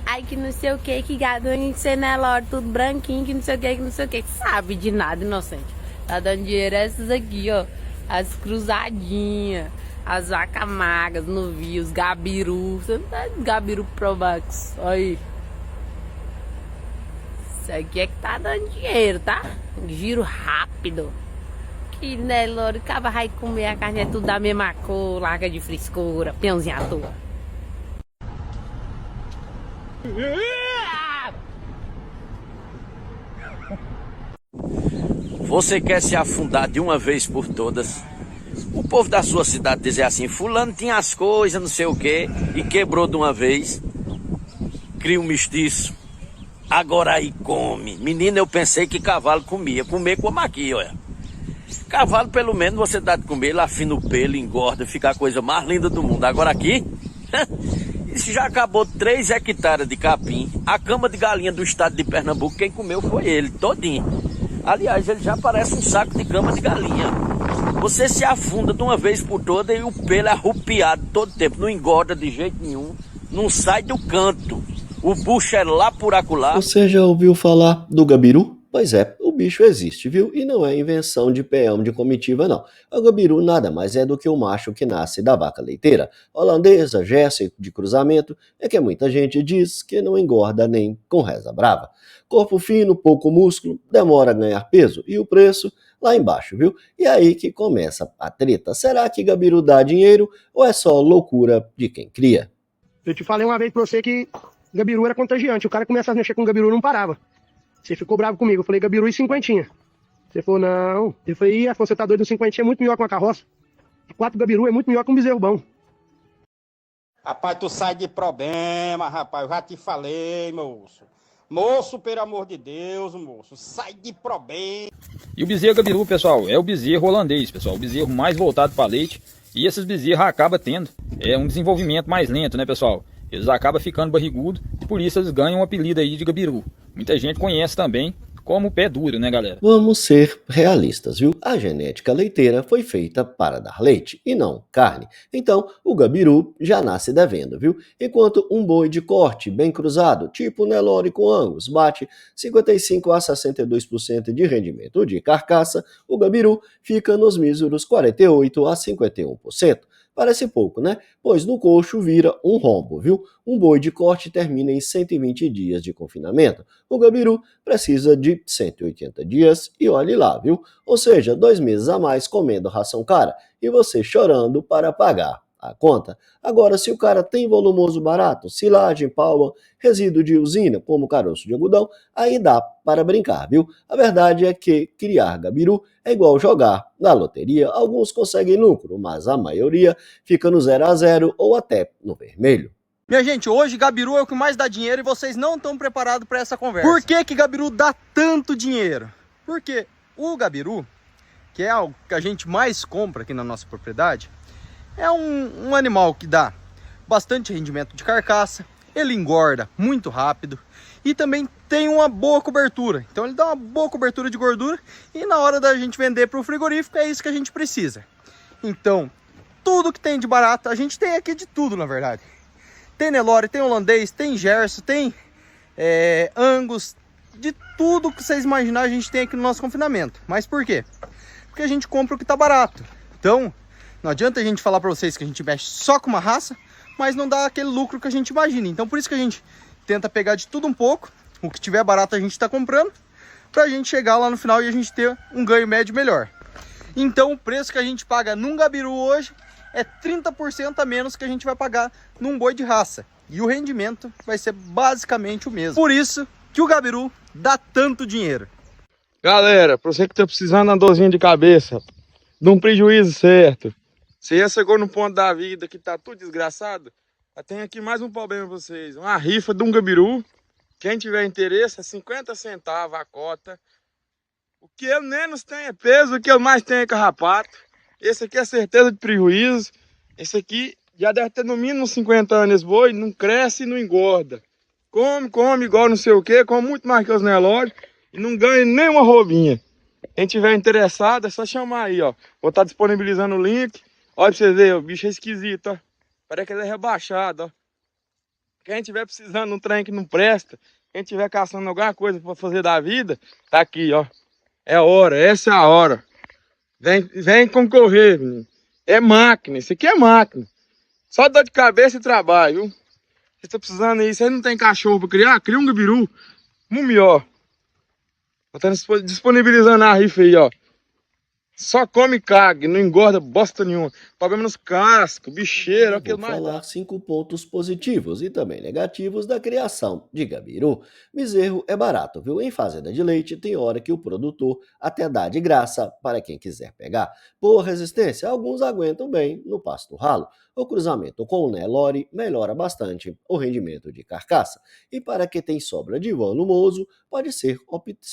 Ai, que não sei o que gadonho de ser Nelore, tudo branquinho, que não sei o que não sei o que. Sabe de nada, inocente. Tá dando dinheiro essas aqui, ó. As cruzadinhas, as vacas magras, novios, gabiru. Você não tá de gabiru pro Max. Aí. Isso aqui é que tá dando dinheiro, tá? Giro rápido. Que Nelore, acaba vai comer a carne, é tudo da mesma cor, larga de frescura, peãozinho à toa. Você quer se afundar de uma vez por todas? O povo da sua cidade dizer assim, fulano tinha as coisas, não sei o quê, e quebrou de uma vez. Cria um mestiço. Agora aí come. Menina, eu pensei que cavalo comia. Comer como aqui, olha. Cavalo, pelo menos, você dá de comer, ele afina o pelo, engorda, fica a coisa mais linda do mundo. Agora aqui, isso já acabou 3 hectares de capim. A cama de galinha do estado de Pernambuco, quem comeu foi ele, todinho. Aliás, ele já parece um saco de cama de galinha. Você se afunda de uma vez por toda e o pelo é arrupiado todo tempo. Não engorda de jeito nenhum, não sai do canto. O bucho é lá por acolá. Você já ouviu falar do gabiru? Pois é, o bicho existe, viu? E não é invenção de peão de comitiva, não. O gabiru nada mais é do que o macho que nasce da vaca leiteira, holandesa, Jersey de cruzamento, é que muita gente diz que não engorda nem com reza brava. Corpo fino, pouco músculo, demora a ganhar peso e o preço lá embaixo, viu? E aí que começa a treta. Será que gabiru dá dinheiro ou é só loucura de quem cria? Eu te falei uma vez pra você que gabiru era contagiante. O cara começa a mexer com gabiru não parava. Você ficou bravo comigo. Eu falei, gabiru e cinquentinha. Você falou, não. Eu falei, você tá doido, um cinquentinha é muito melhor que uma carroça. 4 gabiru é muito melhor que um bezerro bom. Rapaz, tu sai de problema, rapaz. Eu já te falei, moço. Moço, pelo amor de Deus, moço. Sai de problema. E o bezerro gabiru, pessoal, é o bezerro holandês, pessoal. O bezerro mais voltado para leite. E esses bezerros acabam tendo um desenvolvimento mais lento, né, pessoal? Eles acabam ficando barrigudo e por isso eles ganham um apelido aí de gabiru. Muita gente conhece também como pé duro, né, galera? Vamos ser realistas, viu? A genética leiteira foi feita para dar leite e não carne. Então, o gabiru já nasce devendo, viu? Enquanto um boi de corte bem cruzado, tipo Nelore com Angus, bate 55 a 62% de rendimento de carcaça, o gabiru fica nos míseros 48 a 51%. Parece pouco, né? Pois no coxo vira um rombo, viu? Um boi de corte termina em 120 dias de confinamento. O gabiru precisa de 180 dias e olhe lá, viu? Ou seja, 2 meses a mais comendo ração cara e você chorando para pagar a conta. Agora, se o cara tem volumoso barato, silagem, palma, resíduo de usina, como caroço de algodão, aí dá para brincar, viu? A verdade é que criar gabiru é igual jogar na loteria. Alguns conseguem lucro, mas a maioria fica no 0 a 0 ou até no vermelho. Minha gente, hoje gabiru é o que mais dá dinheiro e vocês não estão preparados para essa conversa. Por que gabiru dá tanto dinheiro? Porque o gabiru, que é o que a gente mais compra aqui na nossa propriedade, é um animal que dá bastante rendimento de carcaça, ele engorda muito rápido e também tem uma boa cobertura. Então ele dá uma boa cobertura de gordura e na hora da gente vender para o frigorífico é isso que a gente precisa. Então, tudo que tem de barato, a gente tem aqui de tudo na verdade. Tem Nelore, tem holandês, tem Jersey, tem Angus, de tudo que vocês imaginarem a gente tem aqui no nosso confinamento. Mas por quê? Porque a gente compra o que tá barato. Então, não adianta a gente falar para vocês que a gente mexe só com uma raça, mas não dá aquele lucro que a gente imagina. Então por isso que a gente tenta pegar de tudo um pouco, o que tiver barato a gente está comprando, para a gente chegar lá no final e a gente ter um ganho médio melhor. Então o preço que a gente paga num gabiru hoje é 30% a menos que a gente vai pagar num boi de raça. E o rendimento vai ser basicamente o mesmo. Por isso que o gabiru dá tanto dinheiro. Galera, para você que está precisando de uma dorzinha de cabeça, de um prejuízo certo, você já chegou no ponto da vida que tá tudo desgraçado, eu tenho aqui mais um problema para vocês. Uma rifa de um gabiru. Quem tiver interesse é 50 centavos a cota. O que ele menos tem é peso, o que ele mais tem é carrapato. Esse aqui é certeza de prejuízo. Esse aqui já deve ter no mínimo 50 anos esse boi, não cresce e não engorda. Come igual não sei o que, come muito mais que os Nelore e não ganha nenhuma roubinha. Quem tiver interessado é só chamar aí, ó. Vou estar disponibilizando o link. Olha pra vocês verem, o bicho é esquisito, ó. Parece que ele é rebaixado, ó. Quem tiver precisando de um trem que não presta, quem tiver caçando alguma coisa para fazer da vida, tá aqui, ó. É a hora, essa é a hora. Vem concorrer, menino. É máquina, isso aqui é máquina. Só dor de cabeça e trabalho, viu? Você tá precisando aí, você não tem cachorro para criar? Cria um gabiru, mumió. Tá disponibilizando a rifa aí, ó. Só come cague, não engorda bosta nenhuma. Problema nos cascos, bicheiro, é o que Vou mais falar dá. 5 pontos positivos e também negativos da criação de gabiru. Bezerro é barato, viu? Em fazenda de leite tem hora que o produtor até dá de graça para quem quiser pegar. Boa resistência, alguns aguentam bem no pasto ralo. O cruzamento com o Nelore melhora bastante o rendimento de carcaça. E para quem tem sobra de volumoso, pode ser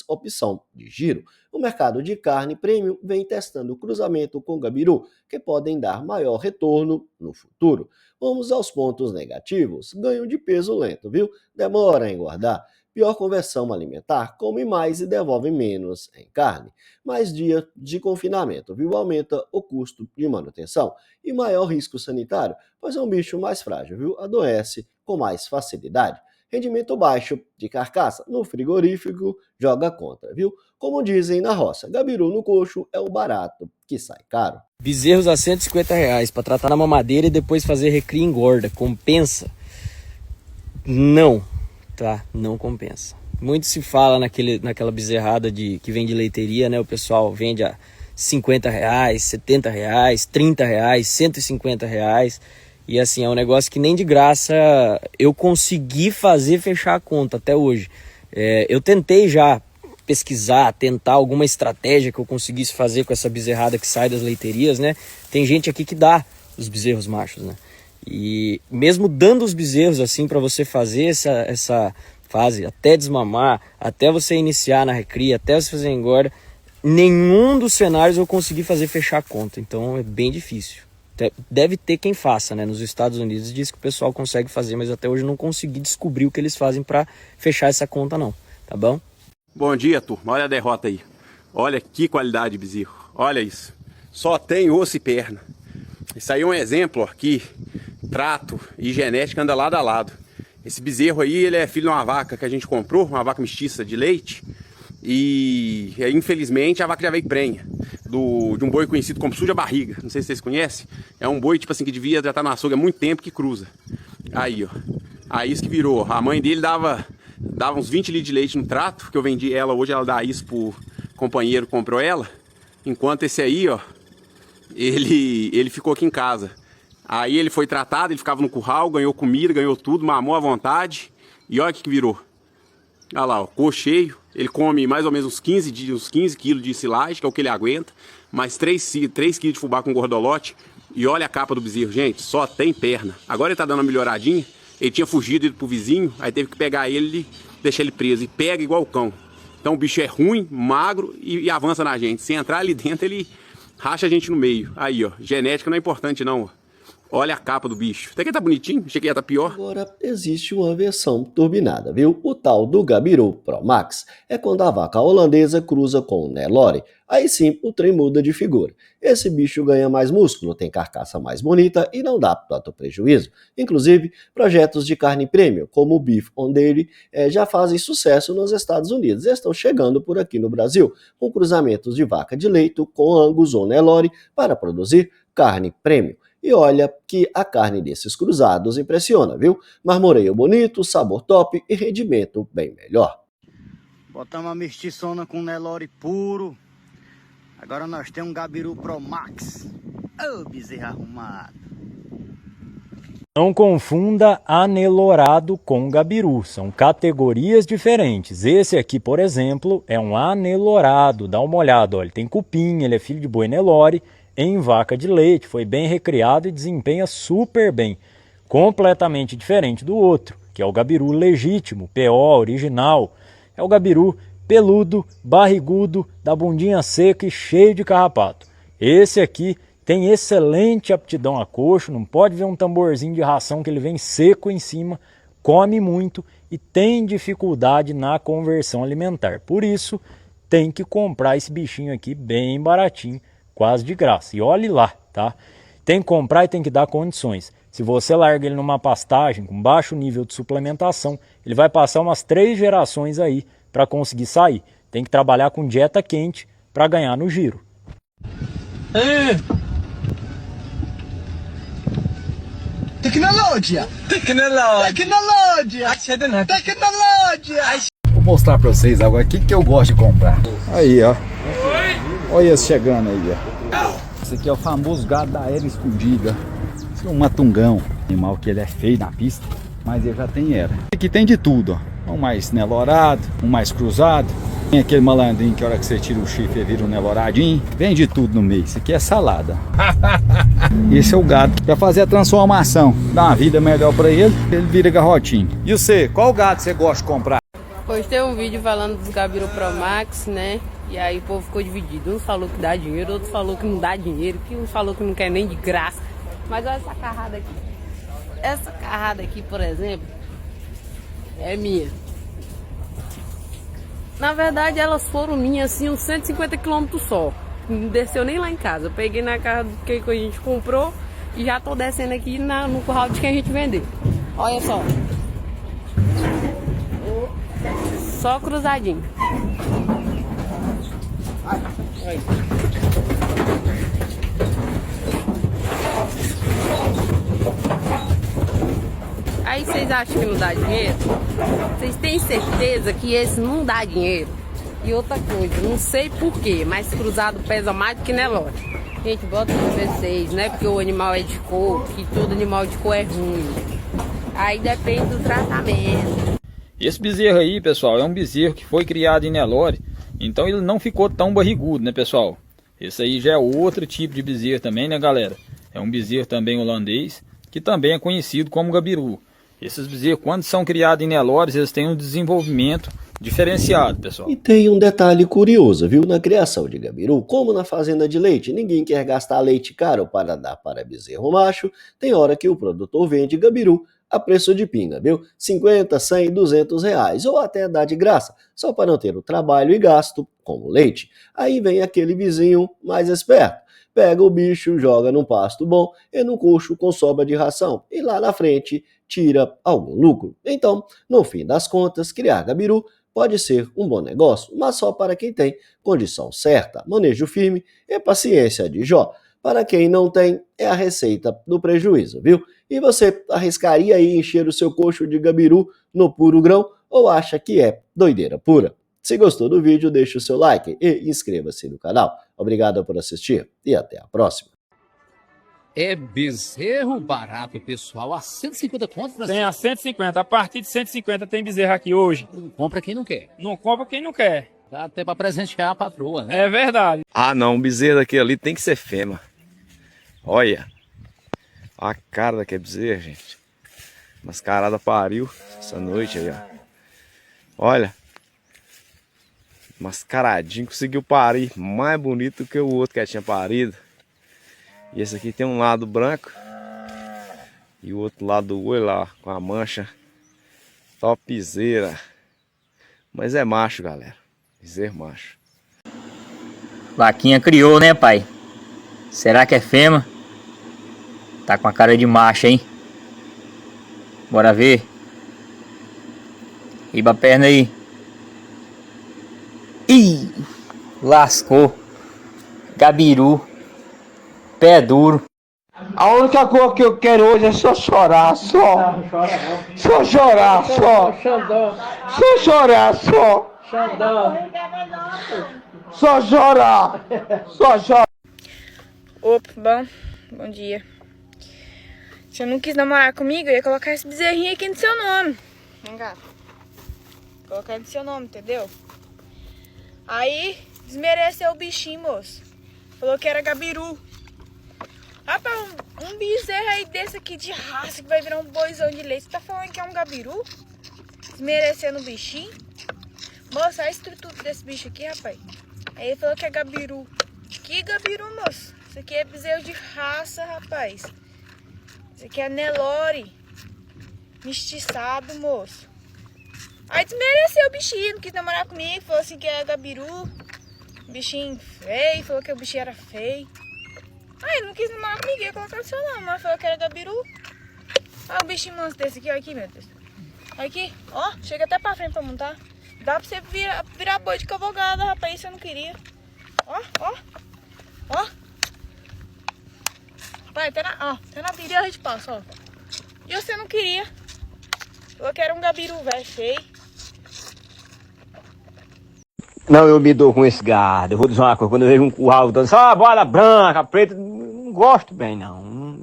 opção de giro. O mercado de carne premium vem testando o cruzamento com gabiru, que podem dar maior retorno no futuro. Vamos aos pontos negativos. Ganho de peso lento, viu? Demora a engordar. Pior conversão alimentar, come mais e devolve menos em carne. Mais dias de confinamento, viu? Aumenta o custo de manutenção. E maior risco sanitário, pois é um bicho mais frágil, viu? Adoece com mais facilidade. Rendimento baixo de carcaça no frigorífico joga contra, viu? Como dizem na roça, gabiru no coxo é o barato que sai caro. Bezerros a R$ 150 para tratar na mamadeira e depois fazer recria e engorda. Compensa? Não, tá? Não compensa. Muito se fala naquela bezerrada que vem de leiteria, né? O pessoal vende a R$ 50, R$ 70, R$ 30, R$ 150. E assim, é um negócio que nem de graça eu consegui fazer fechar a conta até hoje. Eu tentei já pesquisar, tentar alguma estratégia que eu conseguisse fazer com essa bezerrada que sai das leiterias, né? Tem gente aqui que dá os bezerros machos, né? E mesmo dando os bezerros assim para você fazer essa fase, até desmamar, até você iniciar na recria, até você fazer engorda, nenhum dos cenários eu consegui fazer fechar a conta. Então é bem difícil. Deve ter quem faça, né? Nos Estados Unidos diz que o pessoal consegue fazer, mas até hoje eu não consegui descobrir o que eles fazem para fechar essa conta não, tá bom? Bom dia, turma. Olha a derrota aí. Olha que qualidade, bezerro. Olha isso. Só tem osso e perna. Isso aí é um exemplo, ó, que trato e genética anda lado a lado. Esse bezerro aí, ele é filho de uma vaca que a gente comprou, uma vaca mestiça de leite. E infelizmente a vaca já veio prenha de um boi conhecido como suja barriga. Não sei se vocês conhecem. É um boi tipo assim que devia já estar no açougue há muito tempo que cruza. Aí, ó. Aí isso que virou. A mãe dele dava uns 20 litros de leite no trato, que eu vendi ela hoje, ela dá isso pro companheiro que comprou ela. Enquanto esse aí, ó, ele ficou aqui em casa. Aí ele foi tratado, ele ficava no curral, ganhou comida, ganhou tudo, mamou à vontade. E olha o que virou. Olha lá, ó, coxo cheio. Ele come mais ou menos uns 15 quilos de silagem, que é o que ele aguenta. Mais 3 quilos de fubá com gordolote. E olha a capa do bezerro, gente, só tem perna. Agora ele tá dando uma melhoradinha. Ele tinha fugido, ido pro vizinho, aí teve que pegar ele e deixar ele preso. E pega igual o cão. Então o bicho é ruim, magro e avança na gente. Se entrar ali dentro, ele racha a gente no meio. Aí, ó, genética não é importante não, ó. Olha a capa do bicho. Até que tá bonitinho, achei que ia tá pior. Agora, existe uma versão turbinada, viu? O tal do Gabiru Pro Max é quando a vaca holandesa cruza com o Nelore. Aí sim, o trem muda de figura. Esse bicho ganha mais músculo, tem carcaça mais bonita e não dá tanto prejuízo. Inclusive, projetos de carne premium, como o Beef on Dairy, já fazem sucesso nos Estados Unidos e estão chegando por aqui no Brasil, com cruzamentos de vaca de leite com Angus ou Nelore para produzir carne premium. E olha que a carne desses cruzados impressiona, viu? Marmoreio bonito, sabor top e rendimento bem melhor. Botamos a mestiçona com Nelore puro. Agora nós temos um Gabiru Pro Max. Ô, bezerro arrumado. Não confunda anelorado com gabiru, são categorias diferentes. Esse aqui, por exemplo, é um anelorado. Dá uma olhada, olha, ele tem cupim, ele é filho de boi Nelore, em vaca de leite, foi bem recriado e desempenha super bem. Completamente diferente do outro, que é o gabiru legítimo, PO, original. É o gabiru peludo, barrigudo, da bundinha seca e cheio de carrapato. Esse aqui tem excelente aptidão a coxo, não pode ver um tamborzinho de ração que ele vem seco em cima, come muito e tem dificuldade na conversão alimentar. Por isso, tem que comprar esse bichinho aqui bem baratinho, quase de graça. E olhe lá, tá? Tem que comprar e tem que dar condições. Se você larga ele numa pastagem com baixo nível de suplementação, ele vai passar umas 3 gerações aí para conseguir sair. Tem que trabalhar com dieta quente para ganhar no giro. Tecnologia! Vou mostrar pra vocês agora o que eu gosto de comprar. Aí, ó. Olha esse chegando aí, ó. Esse aqui é o famoso gado da era escondida. Esse é um matungão. Animal que ele é feio na pista, mas ele já tem era. Aqui tem de tudo, ó. Um mais nelorado, um mais cruzado. Tem aquele malandrinho que a hora que você tira o chifre ele vira um neloradinho. Vem de tudo no meio. Isso aqui é salada. Esse é o gado. Pra fazer a transformação, dar uma vida melhor pra ele, ele vira garrotinho. E você, qual gado você gosta de comprar? Postei um vídeo falando dos Gabiru Pro Max, né? E aí o povo ficou dividido. Um falou que dá dinheiro, outro falou que não dá dinheiro, que um falou que não quer nem de graça. Mas olha essa carrada aqui. Essa carrada aqui, por exemplo, é minha. Na verdade, elas foram minhas assim uns 150 km só. Não desceu nem lá em casa. Eu peguei na casa do que a gente comprou e já tô descendo aqui no curral de quem a gente vendeu. Olha só. Só cruzadinho. Aí vocês acham que não dá dinheiro? Vocês têm certeza que esse não dá dinheiro? E outra coisa, não sei porquê, mas cruzado pesa mais do que Nelore. Gente, bota pra vocês, não é porque o animal é de cor, que todo animal de cor é ruim. Aí depende do tratamento. Esse bezerro aí, pessoal, é um bezerro que foi criado em Nelore, então ele não ficou tão barrigudo, né, pessoal? Esse aí já é outro tipo de bezerro também, né, galera? É um bezerro também holandês, que também é conhecido como gabiru. Esses bezerros, quando são criados em Nelore, eles têm um desenvolvimento diferenciado, pessoal. E tem um detalhe curioso, viu? Na criação de gabiru, como na fazenda de leite, ninguém quer gastar leite caro para dar para bezerro macho, tem hora que o produtor vende gabiru a preço de pinga, viu? 50, 100, 200 reais, ou até dá de graça, só para não ter o trabalho e gasto com o leite. Aí vem aquele vizinho mais esperto. Pega o bicho, joga num pasto bom e num coxo com sobra de ração, e lá na frente tira algum lucro. Então, no fim das contas, criar gabiru pode ser um bom negócio, mas só para quem tem condição certa, manejo firme e paciência de Jó. Para quem não tem, é a receita do prejuízo, viu? E você arriscaria aí encher o seu coxo de gabiru no puro grão ou acha que é doideira pura? Se gostou do vídeo, deixe o seu like e inscreva-se no canal. Obrigado por assistir e até a próxima. É bezerro barato, pessoal. A 150 contas? Tem a 150. A partir de 150 tem bezerro aqui hoje. Não compra quem não quer. Não compra quem não quer. Dá até pra presentear a patroa, né? É verdade. Ah, não. Um bezerro daquele ali tem que ser fêmea. Olha. A cara daquele bezerro, gente. Mascarada pariu essa noite aí, ó. Olha. Mascaradinho, conseguiu parir mais bonito que o outro que tinha parido. E esse aqui tem um lado branco e o outro lado do olho lá com a mancha. Topzera. Mas é macho, galera. Bezerro macho. Vaquinha criou, né, pai? Será que é fêmea? Tá com a cara de macho, hein? Bora ver. Riba a perna aí. Ih! Lascou. Gabiru. Pé duro. A única coisa que eu quero hoje é só chorar, só. Não, chora não. Só chorar, só. Só chorar, só. Só chorar. Só chorar. Opa, bom dia. Se eu não quis namorar comigo, eu ia colocar esse bezerrinho aqui no seu nome. Vem cá. Colocar no seu nome, entendeu? Aí, desmereceu o bichinho, moço. Falou que era gabiru. Rapaz, um bezerro aí desse aqui de raça que vai virar um boizão de leite. Você tá falando que é um gabiru? Desmerecendo o bichinho? Moço, olha a estrutura desse bicho aqui, rapaz. Aí ele falou que é gabiru. Que gabiru, moço? Isso aqui é bezerro de raça, rapaz. Isso aqui é Nelore. Mestiçado, moço. Aí desmereceu o bichinho, não quis namorar comigo. Falou assim que é gabiru. Bichinho feio, falou que o bichinho era feio. Aí ele não quis namorar comigo, ia colocar no seu nome, mas falou que era gabiru. Olha o bichinho manso desse aqui, olha aqui, meu Deus. Olha aqui, ó, chega até pra frente pra montar. Dá pra você virar boi de cavalgada, rapaz, isso eu não queria. Ó, ó, ó. Vai, até na virilha de passo, ó. E você não queria. Eu quero um gabiru, velho, feio. Não, eu me dou com esse gado. Eu vou dizer uma coisa, quando eu vejo um curral dando só bola branca, preta, não gosto bem, não.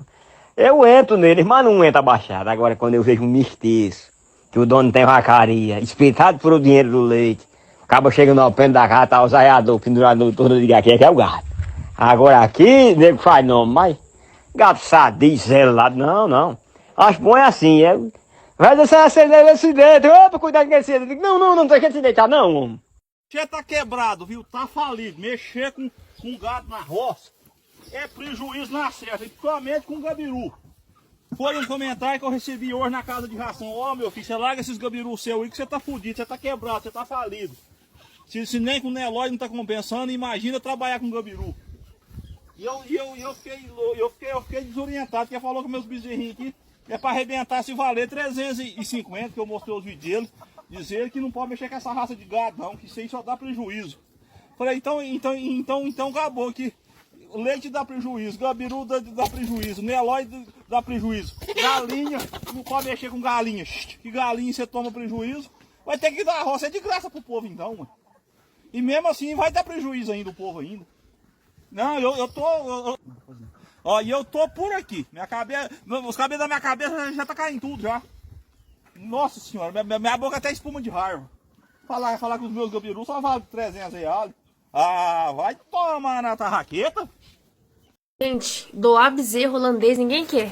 Eu entro neles, mas não entro abaixado. Agora, quando eu vejo um mestiço, que o dono tem vacaria, espetado por o dinheiro do leite, acaba chegando ao pé da casa, tá o zaiador pendurado no torno de aqui, que é o gato. Agora aqui, nego faz nome, mas gato sadio, zelado, não. Acho bom é assim, vai deixar acender esse dedo, opa, cuidado com esse dedo. Não tem que se deitar, não. Você tá quebrado, viu? Tá falido. Mexer com gado na roça é prejuízo na certa, principalmente com gabiru. Foi um comentário que eu recebi hoje na casa de ração. Ó, meu filho, você larga esses gabiru seu aí que você tá fudido, você tá quebrado, você tá falido. Se nem com o Nelói não tá compensando, imagina trabalhar com gabiru. E eu fiquei desorientado, porque falou com meus bezerrinhos aqui, é para arrebentar se valer 350, que eu mostrei os vídeos dele, dizer que não pode mexer com essa raça de gado não, que isso aí só dá prejuízo. Falei, então acabou que o leite dá prejuízo, gabiru dá prejuízo, Nelói dá prejuízo, galinha, não pode mexer com galinha, que galinha você toma prejuízo, vai ter que dar a roça, é de graça pro povo então, mano. E mesmo assim vai dar prejuízo ainda o povo ainda. Não, eu tô por aqui. Os cabelos da minha cabeça já tá caindo tudo já. Nossa senhora, minha boca até espuma de raiva. Falar com os meus gabirus só vale 300 reais. Ah, vai tomar na tarraqueta. Gente, doar bezerro holandês ninguém quer.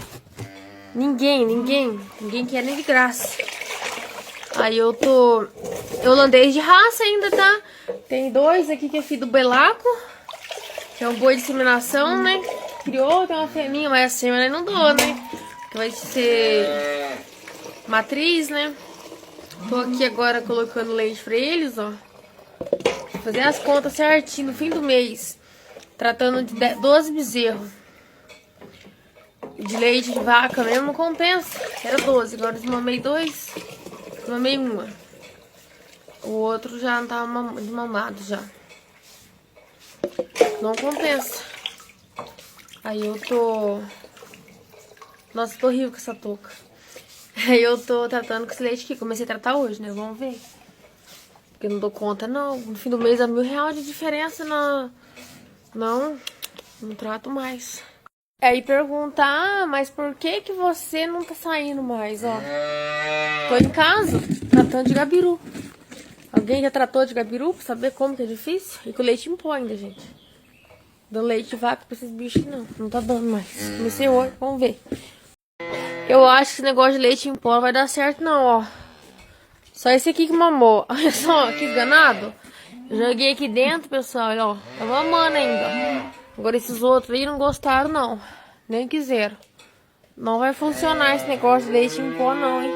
Ninguém quer nem de graça. Aí eu tô holandês de raça ainda, tá? Tem 2 aqui que é filho do Belaco, que é um boi de inseminação, né? Criou, tem uma fêmea, mas assim, mas não doa, né? Que vai ser matriz, né? Tô aqui agora colocando leite pra eles, ó. Vou fazer as contas certinho no fim do mês. Tratando de 12 bezerros. De leite de vaca mesmo não compensa. Era 12, agora desmamei 2. Desmamei 1. O outro já não tava desmamado já. Não compensa. Aí eu tô... Nossa, tô horrível com essa touca. Aí eu tô tratando com esse leite aqui. Comecei a tratar hoje, né? Vamos ver. Porque eu não dou conta, não. No fim do mês é R$1.000 de diferença na... Não trato mais. Aí pergunta, mas por que você não tá saindo mais, ó? Tô em casa, tratando de gabiru. Alguém já tratou de gabiru pra saber como que é difícil? E com leite em pó ainda, gente. Dando leite de vaca pra esses bichos não tá dando mais. Comecei hoje, vamos ver. Eu acho que esse negócio de leite em pó não vai dar certo não, ó. Só esse aqui que mamou. Olha só, que esganado. Eu joguei aqui dentro, pessoal, ó. Tá mamando ainda. Agora esses outros aí não gostaram, não. Nem quiseram. Não vai funcionar esse negócio de leite em pó, não, hein.